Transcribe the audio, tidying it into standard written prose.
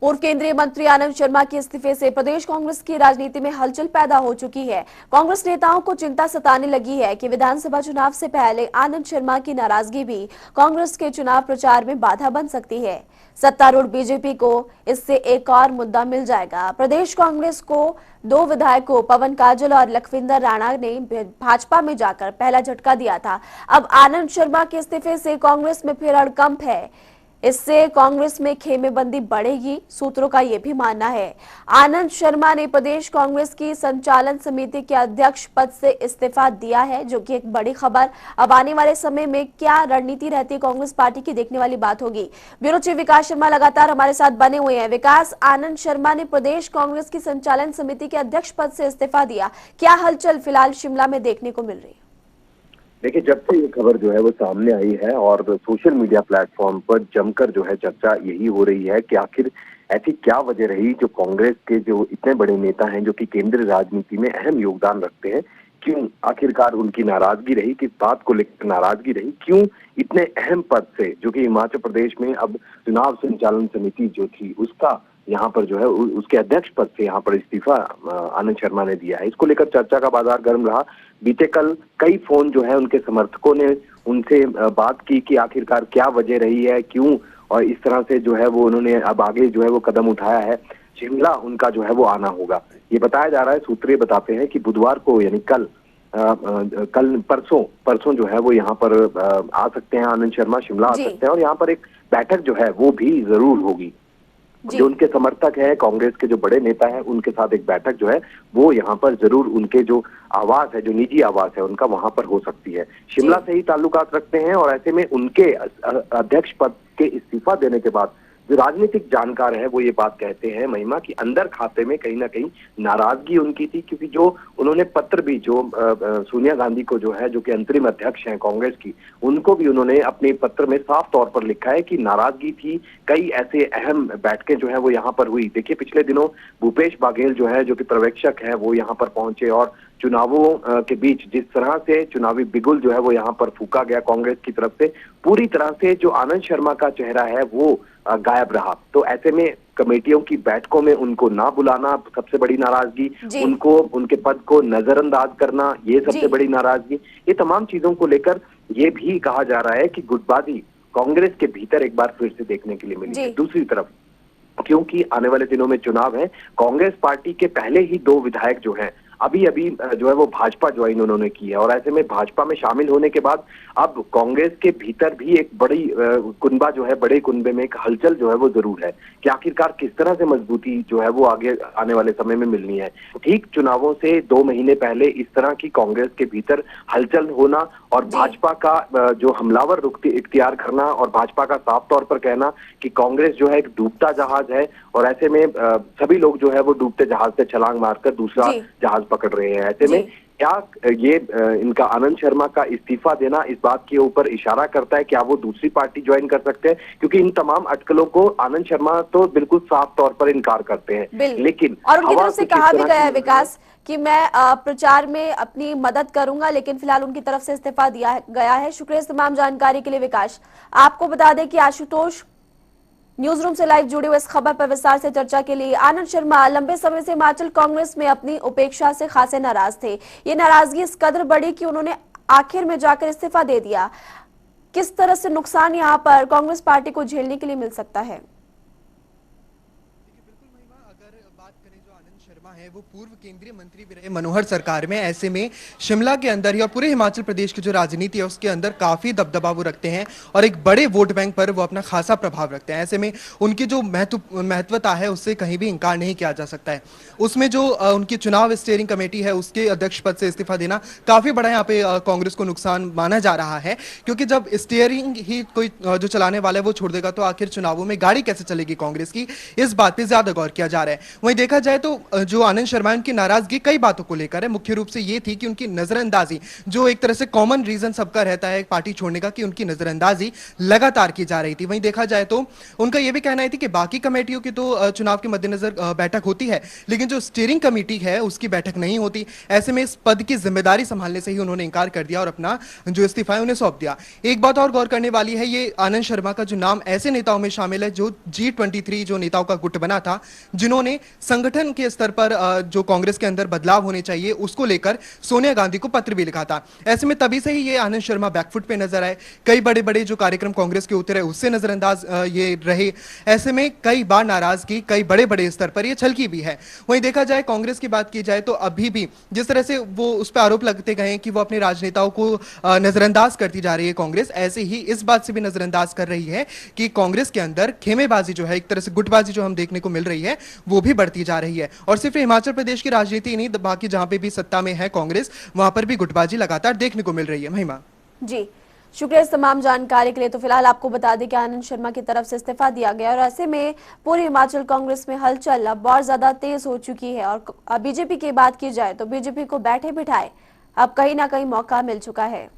पूर्व केंद्रीय मंत्री आनंद शर्मा के इस्तीफे से प्रदेश कांग्रेस की राजनीति में हलचल पैदा हो चुकी है। कांग्रेस नेताओं को चिंता सताने लगी है कि विधानसभा चुनाव से पहले आनंद शर्मा की नाराजगी भी कांग्रेस के चुनाव प्रचार में बाधा बन सकती है। सत्तारूढ़ बीजेपी को इससे एक और मुद्दा मिल जाएगा। प्रदेश कांग्रेस को 2 विधायकों पवन काजल और लखविंदर राणा ने भाजपा में जाकर पहला झटका दिया था। अब आनंद शर्मा के इस्तीफे से कांग्रेस में फिर हड़कंप है। इससे कांग्रेस में खेमेबंदी बढ़ेगी, सूत्रों का यह भी मानना है। आनंद शर्मा ने प्रदेश कांग्रेस की संचालन समिति के अध्यक्ष पद से इस्तीफा दिया है, जो कि एक बड़ी खबर। अब आने वाले समय में क्या रणनीति रहती है कांग्रेस पार्टी की, देखने वाली बात होगी। ब्यूरो चीफ विकास शर्मा लगातार हमारे साथ बने हुए हैं। विकास, आनंद शर्मा ने प्रदेश कांग्रेस की संचालन समिति के अध्यक्ष पद से इस्तीफा दिया, क्या हलचल फिलहाल शिमला में देखने को मिल रही है? देखिए, जब से ये खबर जो है वो सामने आई है और सोशल मीडिया प्लेटफॉर्म पर जमकर जो है चर्चा यही हो रही है कि आखिर ऐसी क्या वजह रही जो कांग्रेस के जो इतने बड़े नेता हैं, जो कि केंद्रीय राजनीति में अहम योगदान रखते हैं, क्यों आखिरकार उनकी नाराजगी रही, किस बात को लेकर नाराजगी रही, क्यों इतने अहम पद से, जो कि हिमाचल प्रदेश में अब चुनाव संचालन समिति जो थी उसका यहाँ पर जो है उसके अध्यक्ष पद से यहाँ पर इस्तीफा आनंद शर्मा ने दिया है। इसको लेकर चर्चा का बाजार गर्म रहा। बीते कल कई फोन जो है उनके समर्थकों ने उनसे बात की कि आखिरकार क्या वजह रही है, क्यों और इस तरह से जो है वो उन्होंने अब आगे जो है वो कदम उठाया है। शिमला उनका जो है वो आना होगा। ये बताया जा रहा है, सूत्र बताते हैं कि बुधवार को यानी कल परसों जो है वो यहाँ पर आ सकते हैं आनंद शर्मा, शिमला आ सकते हैं और यहाँ पर एक बैठक जो है वो भी जरूर होगी। जो उनके समर्थक है, कांग्रेस के जो बड़े नेता हैं, उनके साथ एक बैठक जो है वो यहाँ पर जरूर उनके जो आवास है, जो निजी आवास है उनका वहां पर हो सकती है। शिमला से ही ताल्लुकात रखते हैं और ऐसे में उनके अध्यक्ष पद के इस्तीफा देने के बाद जो राजनीतिक जानकार है वो ये बात कहते हैं महिमा कि अंदर खाते में कहीं ना कहीं नाराजगी उनकी थी, क्योंकि जो उन्होंने पत्र भी जो सोनिया गांधी को जो है, जो कि अंतरिम अध्यक्ष हैं कांग्रेस की, उनको भी उन्होंने अपने पत्र में साफ तौर पर लिखा है कि नाराजगी थी। कई ऐसे अहम बैठकें जो है वो यहाँ पर हुई। देखिए, पिछले दिनों भूपेश बाघेल जो है, जो कि पर्यवेक्षक है, वो यहाँ पर पहुंचे और चुनावों के बीच जिस तरह से चुनावी बिगुल जो है वो यहाँ पर फूका गया कांग्रेस की तरफ से, पूरी तरह से जो आनंद शर्मा का चेहरा है वो गायब रहा। तो ऐसे में कमेटियों की बैठकों में उनको ना बुलाना सबसे बड़ी नाराजगी, उनको उनके पद को नजरअंदाज करना ये सबसे बड़ी नाराजगी। ये तमाम चीजों को लेकर ये भी कहा जा रहा है कि गुटबाजी कांग्रेस के भीतर एक बार फिर से देखने के लिए मिली है। दूसरी तरफ क्योंकि आने वाले दिनों में चुनाव है, कांग्रेस पार्टी के पहले ही 2 विधायक जो हैं अभी जो है वो भाजपा ज्वाइन उन्होंने की है और ऐसे में भाजपा में शामिल होने के बाद अब कांग्रेस के भीतर भी एक बड़ी कुनबा जो है, बड़े कुनबे में एक हलचल जो है वो जरूर है कि आखिरकार किस तरह से मजबूती जो है वो आगे आने वाले समय में मिलनी है। ठीक चुनावों से 2 महीने पहले इस तरह की कांग्रेस के भीतर हलचल होना और भाजपा का जो हमलावर रुख इख्तियार करना और भाजपा का साफ तौर पर कहना कि कांग्रेस जो है एक डूबता जहाज है और ऐसे में सभी लोग जो है वो डूबते जहाज से छलांग मारकर दूसरा जहाज पकड़ रहे हैं। ऐसे में क्या ये इनका आनंद शर्मा का इस्तीफा देना इस बात के ऊपर इशारा करता है क्या वो दूसरी पार्टी ज्वाइन कर सकते हैं? क्योंकि इन तमाम अटकलों को आनंद शर्मा तो बिल्कुल साफ तौर पर इनकार करते हैं, लेकिन और उनकी तरफ से कहा भी गया है विकास कि मैं प्रचार में अपनी मदद करूंगा, लेकिन फिलहाल उनकी तरफ से इस्तीफा दिया गया है। शुक्रिया इस तमाम जानकारी के लिए विकास। आपको बता दें कि आशुतोष न्यूज रूम से लाइव जुड़े हुए इस खबर पर विस्तार से चर्चा के लिए। आनंद शर्मा लंबे समय से हिमाचल कांग्रेस में अपनी उपेक्षा से खासे नाराज थे। ये नाराजगी इस कदर बढ़ी कि उन्होंने आखिर में जाकर इस्तीफा दे दिया। किस तरह से नुकसान यहां पर कांग्रेस पार्टी को झेलने के लिए मिल सकता है? है वो पूर्व केंद्रीय मंत्री भी रहे मनोहर सरकार में। ऐसे में शिमला के अंदर ही और पूरे हिमाचल प्रदेश की जो राजनीति है उसके अंदर काफी दबदबा वो रखते हैं और एक बड़े वोट बैंक पर वो अपना खासा प्रभाव रखते हैं। ऐसे में उनकी जो महत्वता है उससे कहीं भी इंकार नहीं किया जा सकता है। उसमें जो उनकी चुनाव स्टीयरिंग कमेटी है उसके अध्यक्ष पद से इस्तीफा देना काफी बड़ा यहाँ पे कांग्रेस को नुकसान माना जा रहा है, क्योंकि जब स्टीयरिंग ही कोई जो चलाने वाला है वो छोड़ देगा तो आखिर चुनावों में गाड़ी कैसे चलेगी कांग्रेस की, इस बात पे ज्यादा गौर किया जा रहा है। वहीं देखा जाए तो जो आनंद शर्मा है, उनकी नाराजगी कई बातों को लेकर है। मुख्य रूप से ये थी कि उनकी नजरअंदाजी, जो एक तरह से कॉमन रीजन सबका रहता है पार्टी छोड़ने का, कि उनकी नजरअंदाजी लगातार की जा रही थी। वहीं देखा जाए तो उनका यह भी कहना है कि बाकी कमेटियों की तो चुनाव के मद्देनजर बैठक होती है, लेकिन जो स्टीयरिंग कमेटी है उसकी बैठक नहीं होती। ऐसे में इस पद की जिम्मेदारी संभालने से ही उन्होंने इनकार कर दिया और अपना जो इस्तीफा है उन्हें सौंप दिया। एक बात और गौर करने वाली है, ये आनंद शर्मा का जो नाम ऐसे नेताओं में शामिल है जो G23 जो नेताओं का गुट बना था, जिन्होंने संगठन के स्तर पर जो कांग्रेस के अंदर बदलाव होने चाहिए उसको लेकर सोनिया गांधी को पत्र भी लिखा था। ऐसे में तभी से ही ये आनंद शर्मा बैकफुट पे नजर आए। कई बड़े बड़े जो कार्यक्रम कांग्रेस के होते रहे उससे नजरअंदाज ये रहे। ऐसे में कई बार नाराजगी कई बड़े बड़े स्तर पर ये छलकी भी है। वहीं देखा जाए कांग्रेस की बात की जाए तो अभी भी जिस तरह से वो उस पर आरोप लगते गए कि वो अपने राजनेताओं को नजरअंदाज करती जा रही है कांग्रेस, ऐसे ही इस बात से भी नजरअंदाज कर रही है कि कांग्रेस के अंदर खेमेबाजी जो है, एक तरह से गुटबाजी जो हम देखने को मिल रही है, वो भी बढ़ती जा रही है। और सिर्फ हिमाचल प्रदेश की राजनीति नहीं, बाकी जहां पे भी सत्ता में है कांग्रेस, वहां पर भी गुटबाजी लगातार देखने को मिल रही है। महिमा जी, शुक्रिया इस तमाम जानकारी के लिए। तो फिलहाल आपको बता दें कि आनंद शर्मा की तरफ से इस्तीफा दिया गया और ऐसे में पूरी हिमाचल कांग्रेस में हलचल अब बहुत ज्यादा तेज हो चुकी है। और बीजेपी की बात की जाए तो बीजेपी को बैठे बिठाए अब कहीं ना कहीं मौका मिल चुका है।